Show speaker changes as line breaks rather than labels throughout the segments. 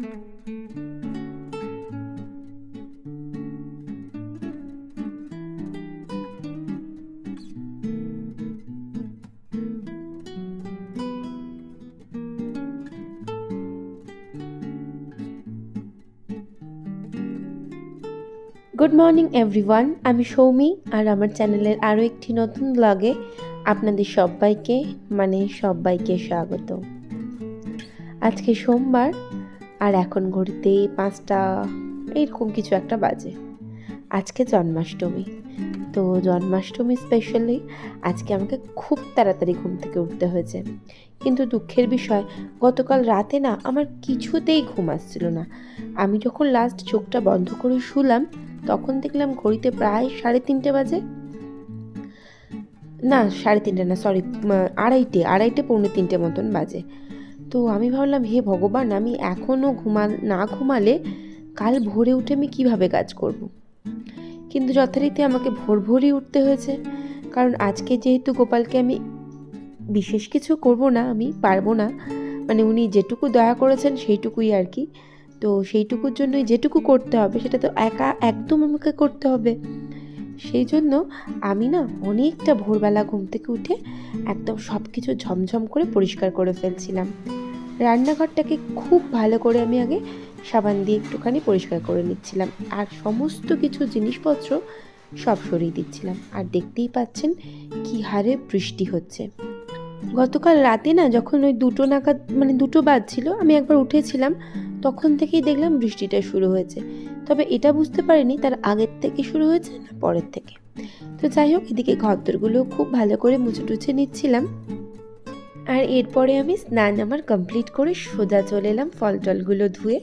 Good morning everyone, আমি সৌমি আর আমার চ্যানেলের আরও একটি নতুন ব্লগে আপনাদের সবাইকে স্বাগত। আজকে সোমবার আর এখন ঘড়িতে 5টা এরকম কিছু একটা বাজে। আজকে জন্মাষ্টমী, তো জন্মাষ্টমী স্পেশালি আজকে আমাকে খুব তাড়াতাড়ি ঘুম থেকে উঠতে হয়েছে। কিন্তু দুঃখের বিষয়, গতকাল রাতে না আমার কিছুতেই ঘুম আসছিল না। আমি যখন লাস্ট চোখটা বন্ধ করে শুলাম তখন দেখলাম ঘড়িতে প্রায় 3:30 বাজে, না 3:30 না, সরি, আড়াইটে পৌনে 3টে মতন বাজে। তো আমি ভাবলাম, হে ভগবান, আমি এখনও না ঘুমালে কাল ভোরে উঠে আমি কীভাবে কাজ করব। কিন্তু যথারীতি আমাকে ভোরই উঠতে হয়েছে, কারণ আজকে যেহেতু গোপালকে আমি বিশেষ কিছু করব না, আমি পারবো না, উনি যেটুকু দয়া করেছেন সেইটুকুই আর কি। তো সেইটুকুর জন্যই যেটুকু করতে হবে সেটা তো একদম আমাকে করতে হবে। সেই জন্য আমি না অনেকটা ভোরবেলা ঘুম থেকে উঠে একদম সব কিছু ঝমঝম করে পরিষ্কার করে ফেলছিলাম। রান্নাঘরটাকে খুব ভালো করে আমি আগে সাবান দিয়ে একটুখানি পরিষ্কার করে নিচ্ছিলাম, আর সমস্ত কিছু জিনিসপত্র সব সরিয়ে দিচ্ছিলাম। আর দেখতেই পাচ্ছেন কি হারে বৃষ্টি হচ্ছে। গতকাল রাতে না যখন ওই 2টো নাগাদ 2টো বাজছিল, আমি একবার উঠেছিলাম, তখন থেকেই দেখলাম বৃষ্টিটা শুরু হয়েছে। তবে এটা বুঝতে পারিনি তার আগের থেকে শুরু হয়েছে না পরের থেকে। তো যাই হোক, এদিকে ঘরদোরগুলো খুব ভালো করে মুছে নিচ্ছিলাম। আর এরপরে আমি স্নান আমার কমপ্লিট করে সোজা চলে এলাম ফল টলগুলো ধুয়ে।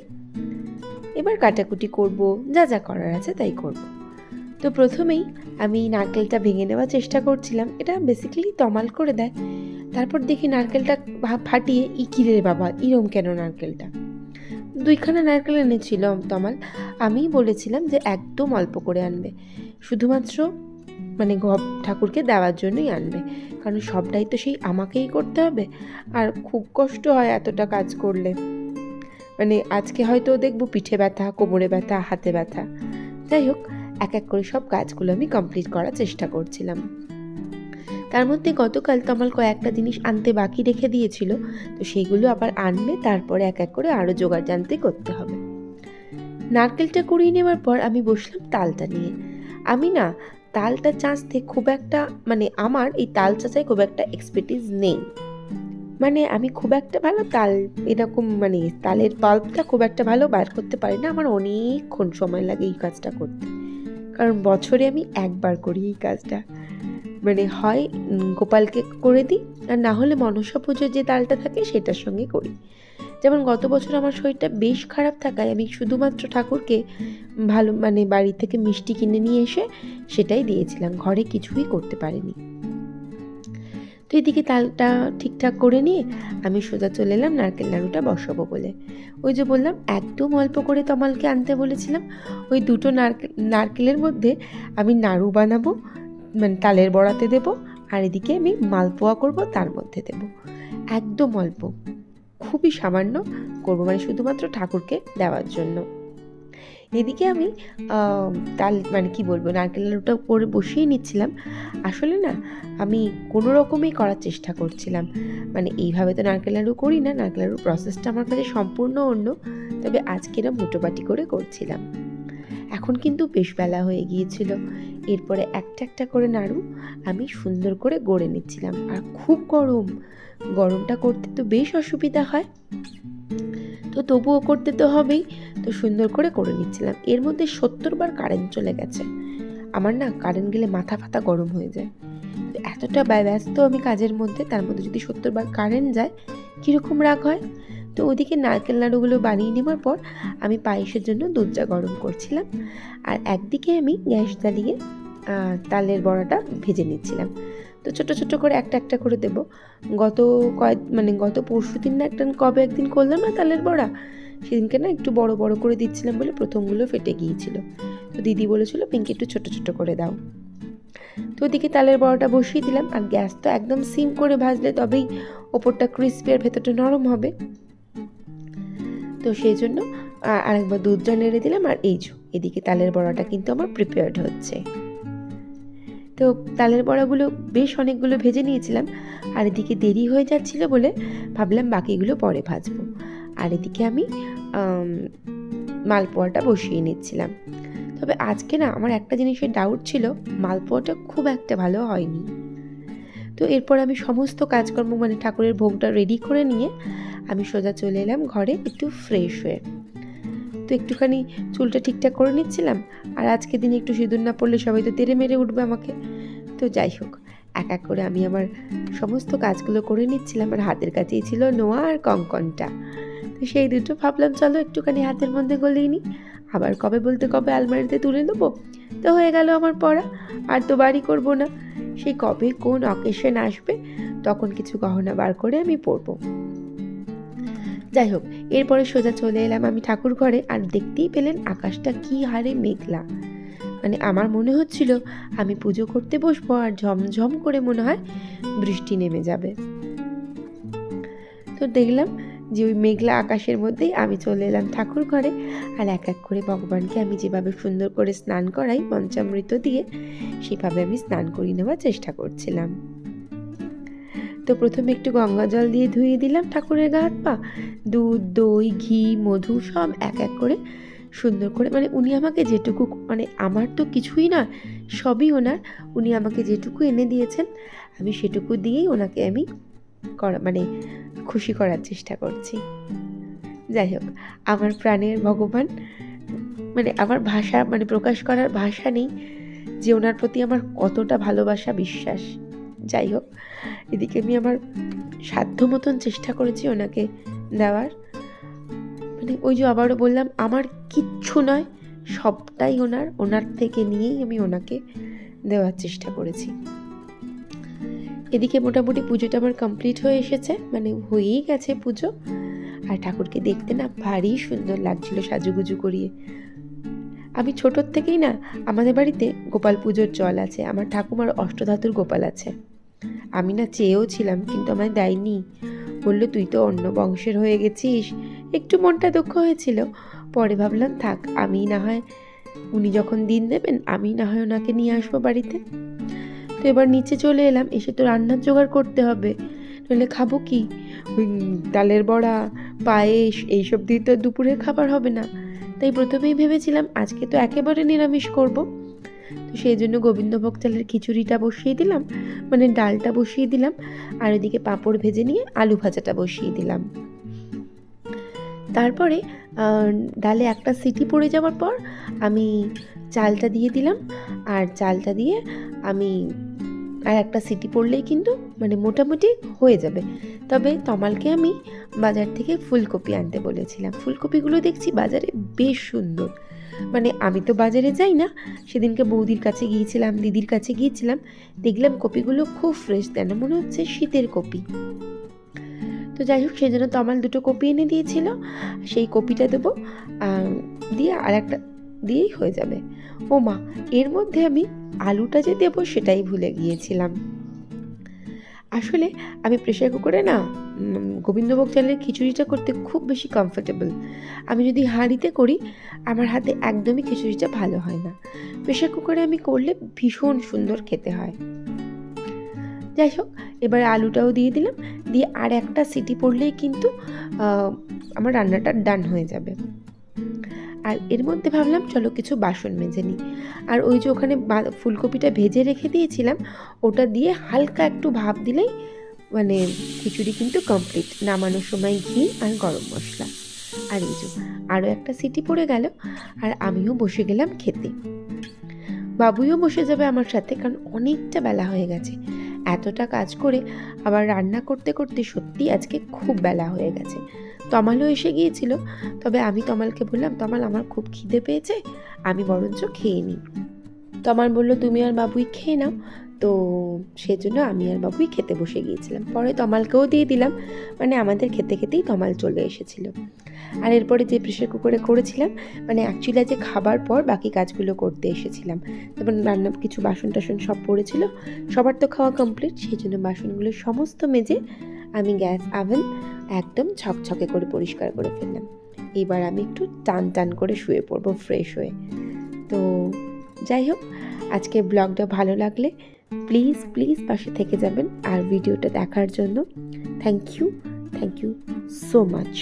এবার কাটাকুটি করব, যা করার আছে তাই করব। তো প্রথমেই আমি নারকেলটা ভেঙে নেওয়ার চেষ্টা করছিলাম। এটা বেসিক্যালি তমাল করে দেয়। তারপর দেখি নারকেলটা ফাটিয়ে, কিরে বাবা, ইরম কেন নারকেলটা? 2খানা নারকেল এনেছিল তমাল। আমি বলেছিলাম যে একদম অল্প করে আনবে, শুধুমাত্র ঠাকুরকে দেওয়ার জন্যই আনবে, কারণ সবটাই তো সেই আমাকেই করতে হবে, আর খুব কষ্ট হয় এতটা কাজ করলে। আজকে হয়তো দেখবো পিঠে ব্যথা, কোমরে ব্যথা, হাতে ব্যথা। যাই হোক, এক এক করে সব কাজগুলো আমি কমপ্লিট করার চেষ্টা করছিলাম। তার মধ্যে গতকাল তমাল কয়েকটা জিনিস আনতে বাকি রেখে দিয়েছিল, তো সেইগুলো আবার আনবে, তারপরে এক এক করে আরও জোগাড় জানতে করতে হবে। নারকেলটা কুড়িয়ে নেওয়ার পর আমি বসলাম তালটা নিয়ে। আমি না তালটা চাঁচতে খুব একটা আমার এই তাল চাঁচায় খুব একটা এক্সপার্টিস নেই। আমি খুব একটা ভালো তাল এরকম তালের পাল্পটা খুব একটা ভালো বার করতে পারি না। আমার অনেকক্ষণ সময় লাগে এই কাজটা করতে, কারণ বছরে আমি একবার করি এই কাজটা। হয় গোপালকে করে দিই, আর না হলে মনসা পুজোর যে তালটা থাকে সেটার সঙ্গে করি। যেমন গত বছর আমার শরীরটা বেশ খারাপ থাকায় আমি শুধুমাত্র ঠাকুরকে ভালো বাড়ি থেকে মিষ্টি কিনে নিয়ে এসে সেটাই দিয়েছিলাম, ঘরে কিছুই করতে পারিনি। তো এদিকে তালটা ঠিকঠাক করে নিয়ে আমি সোজা চলে এলাম নারকেল নাড়ুটা বসাবো বলে। ওই যে বললাম একদম অল্প করে তমালকে আনতে বলেছিলাম, ওই 2টো নারকেলের মধ্যে আমি নাড়ু বানাবো, তালের বড়াতে দেব, আর এদিকে আমি মালপোয়া করব, তার মধ্যে দেব। একদম অল্প, খুবই সামান্য করব, শুধুমাত্র ঠাকুরকে দেওয়ার জন্য। এদিকে আমি তাল নারকেল নাড়ুটা করে বসিয়ে নিচ্ছিলাম। আসলে না আমি কোনো রকমেই করার চেষ্টা করছিলাম, এইভাবে তো নারকেল নাড়ু করি না, নারকেল নাড়ুর প্রসেসটা আমার কাছে সম্পূর্ণ অন্য, তবে আজকেরা মুটোপাটি করে করছিলাম। এখন কিন্তু বেশ বেলা হয়ে গিয়েছিল। এরপরে একটা একটা করে নাড়ু আমি সুন্দর করে গড়ে নিচ্ছিলাম। আর খুব গরমটা করতে তো বেশ অসুবিধা হয়, তো তবুও করতে তো হবেই, তো সুন্দর করে নিচ্ছিলাম। এর মধ্যে 70 বার কারেন্ট চলে গেছে। আমার না কারেন্ট গেলে মাথা ফাতা গরম হয়ে যায়। এতটা ব্যস্ত আমি কাজের মধ্যে, তার মধ্যে যদি 70 বার কারেন্ট যায় কীরকম রাগ হয়। তো ওদিকে নারকেল নাড়ুগুলো বানিয়ে নেওয়ার পর আমি পায়েসের জন্য দুধটা গরম করছিলাম, আর একদিকে আমি গ্যাস জ্বালিয়ে তালের বড়াটা ভেজে নিচ্ছিলাম। তো ছোট ছোট করে একটা একটা করে দেবো। গত পরশুদিন না একদিন করলাম না তালের বড়া, সেদিনকে না একটু বড় বড় করে দিচ্ছিলাম বলে প্রথমগুলো ফেটে গিয়েছিল। তো দিদি বলেছিল পিঙ্কি একটু ছোট ছোট করে দাও। তো ওদিকে তালের বড়াটা বসিয়ে দিলাম, আর গ্যাস তো একদম সিম করে ভাজলে তবেই ওপরটা ক্রিস্পি আর ভেতরটা নরম হবে। তো সেই জন্য আরেকবার দুধটা নেড়ে দিলাম। আর এই যে এদিকে তালের বড়াটা কিন্তু আমার প্রিপেয়ার্ড হচ্ছে। তো তালের বড়াগুলো বেশ অনেকগুলো ভেজে নিয়েছিলাম, আর এদিকে দেরি হয়ে যাচ্ছিল বলে ভাবলাম বাকিগুলো পরে ভাজবো। আর এদিকে আমি মালপোয়াটা বসিয়ে নিচ্ছিলাম। তবে আজকে না আমার একটা জিনিসের ডাউট ছিল, মালপোয়াটা খুব একটা ভালো হয়নি। তো এরপর আমি সমস্ত কাজকর্ম মানে ঠাকুরের ভোগটা রেডি করে নিয়ে আমি সোজা চলে এলাম ঘরে একটু ফ্রেশ হয়ে। তো একটুখানি চুলটা ঠিকঠাক করে নিচ্ছিলাম, আর আজকে দিনে একটু সিঁদুর না পড়লে সবাই তো তেড়ে মেরে উঠবে আমাকে। তো যাই হোক, এক এক করে আমি আমার সমস্ত কাজগুলো করে নিচ্ছিলাম, আর হাতের কাছেই ছিল নোয়া আর কঙ্কনটা। তো সেই দুটো ভাবলাম চলো একটুখানি হাতের মধ্যে গলিয়ে নিই, আবার কবে বলতে কবে আলমারিতে তুলে নেবো। তো হয়ে গেল আমার পড়া, আর তো বাড়ি করবো না। সেই কবে কোন অকেশন আসবে তখন কিছু গহনা বার করে আমি পরবো। যাই হোক, এরপরে সোজা চলে এলাম আমি ঠাকুর ঘরে। আর দেখতেই পেলেন আকাশটা কি হারে মেঘলা, মানে আমার মনে হচ্ছিল আমি পুজো করতে বসবো আর ঝমঝম করে মনে হয় বৃষ্টি নেমে যাবে। তো দেখলাম যে ওই মেঘলা আকাশের মধ্যেই আমি চলে এলাম ঠাকুর ঘরে, আর এক এক করে ভগবানকে আমি যেভাবে সুন্দর করে স্নান করাই পঞ্চামৃত দিয়ে, সেভাবে আমি স্নান করিয়ে নেওয়ার চেষ্টা করছিলাম। তো প্রথমে একটু গঙ্গা জল দিয়ে ধুয়ে দিলাম ঠাকুরের গা হাত পা। দুধ, দই, ঘি, মধু সব এক এক করে সুন্দর করে, মানে উনি আমাকে যেটুকু, মানে আমার তো কিছুই না, সবই ওনার, উনি আমাকে যেটুকু এনে দিয়েছেন আমি সেটুকু দিয়েই ওনাকে আমি মানে খুশি করার চেষ্টা করছি। যাই হোক, আমার প্রাণের ভগবান, মানে আমার ভাষা, মানে প্রকাশ করার ভাষা নেই যে ওনার প্রতি আমার কতটা ভালোবাসা, বিশ্বাস। যাই হোক, এদিকে আমি আমার সাধ্য মতন চেষ্টা করেছি ওনাকে দেওয়ার, মানে ওই যে আবারও বললাম আমার কিচ্ছু নয়, সবটাই ওনার থেকে নিয়েই আমি ওনাকে দেওয়ার চেষ্টা করেছি। এদিকে মোটামুটি পুজোটা আমার কমপ্লিট হয়ে এসেছে, মানে হয়েই গেছে পুজো। আর ঠাকুরকে দেখতে না ভারী সুন্দর লাগছিল সাজুগুজু করিয়ে। আমি ছোটোর থেকেই না, আমাদের বাড়িতে গোপাল পুজোর চল আছে, আমার ঠাকুমার অষ্টধাতুর গোপাল আছে। আমি না চেয়েও ছিলাম, কিন্তু আমায় দেয়নি, বললো তুই তো অন্য বংশের হয়ে গেছিস। একটু মনটা দুঃখ হয়েছিল, পরে ভাবলাম থাক, আমি না হয়, উনি যখন দিন দেবেন আমি না হয় ওনাকে নিয়ে আসবো বাড়িতে। তো এবার নিচে চলে এলাম, এসে তো রান্নার জোগাড় করতে হবে, নইলে খাবো কি? ওই ডালের বড়া, পায়েস এইসব দিয়ে তো দুপুরের খাবার হবে না। তাই প্রথমেই ভেবেছিলাম আজকে তো একেবারে নিরামিষ করব। তো সেই জন্য গোবিন্দভোগ চালের খিচুড়িটা বসিয়ে দিলাম, মানে ডালটা বসিয়ে দিলাম, আর এদিকে পাঁপড় ভেজে নিয়ে আলু ভাজাটা বসিয়ে দিলাম। তারপরে ডালে একটা সিটি পড়ে যাওয়ার পর আমি চালটা দিয়ে দিলাম, আর চালটা দিয়ে আমি আর একটা সিটি পড়লেই কিন্তু মানে মোটামুটি হয়ে যাবে। তবে তমালকে আমি বাজার থেকে ফুলকপি আনতে বলেছিলাম। ফুলকপিগুলো দেখছি বাজারে বেশ সুন্দর, মানে আমি তো বাজারে যাই না, সেদিনকে বৌদির কাছে গিয়েছিলাম, দিদির কাছে গিয়েছিলাম, দেখলাম কপিগুলো খুব ফ্রেশ, যেন মনে হচ্ছে শীতের কপি। তো যাই হোক, সেই জন্য তমাল দুটো কপি এনে দিয়েছিল, সেই কপিটা দেবো, দিয়ে আর একটা দিয়েই হয়ে যাবে। ও মা, এর মধ্যে আমি আলুটা যে দেবো সেটাই ভুলে গিয়েছিলাম। আসলে আমি প্রেশার কুকারে না গোবিন্দভোগ চালের খিচুড়িটা করতে খুব বেশি কমফোর্টেবল। আমি যদি হাঁড়িতে করি আমার হাতে একদমই খিচুড়িটা ভালো হয় না, প্রেশার কুকারে আমি করলে ভীষণ সুন্দর খেতে হয়। যাই হোক, এবার আলুটাও দিয়ে দিলাম, দিয়ে আর একটা সিটি পড়লেই কিন্তু আমার রান্নাটা ডান হয়ে যাবে। আর এর মধ্যে ভাবলাম চলো কিছু বাসন মেজে নিই। আর ওই যে ওখানে ফুলকপিটা ভেজে রেখে দিয়েছিলাম, ওটা দিয়ে হালকা একটু ভাপ দিলেই মানে খিচুড়ি কিন্তু কমপ্লিট। নামানোর সময় ঘি আর গরম মশলা। আর এই যে আরও একটা সিটি পড়ে গেল, আর আমিও বসে গেলাম খেতে। বাবুইও বসে যাবে আমার সাথে, কারণ অনেকটা বেলা হয়ে গেছে। এতটা কাজ করে আবার রান্না করতে করতে সত্যি আজকে খুব বেলা হয়ে গেছে। তমালও এসে গিয়েছিল, তবে আমি তমালকে বললাম তমাল আমার খুব খিদে পেয়েছে, আমি বরঞ্চ খেয়ে নিই। তমাল বলল তুমি আর বাবুই খেয়ে নাও। তো সেজন্য আমি আর বাবুই খেতে বসে গিয়েছিলাম। পরে তমালকেও দিয়ে দিলাম, মানে আমাদের খেতে খেতেই তমাল চলে এসেছিল। আর এরপরে যে প্রেশার কুকারে করেছিলাম, মানে অ্যাকচুয়ালি যে খাবার পর বাকি কাজগুলো করতে এসেছিলাম, তারপর রান্না কিছু বাসন টাসন সব পড়েছিল, সবার তো খাওয়া কমপ্লিট, সেই জন্য বাসনগুলো সমস্ত মেজে আমি গ্যাস আভেন একদম ছকছকে করে পরিষ্কার করে ফেললাম। এবার আমি একটু টান টান করে শুয়ে পড়বো ফ্রেশ হয়ে। তো যাই হোক, আজকে ব্লগটা ভালো লাগলে প্লিজ প্লিজ পাশে থেকে যাবেন, আর ভিডিওটা দেখার জন্য থ্যাংক ইউ সো মাচ।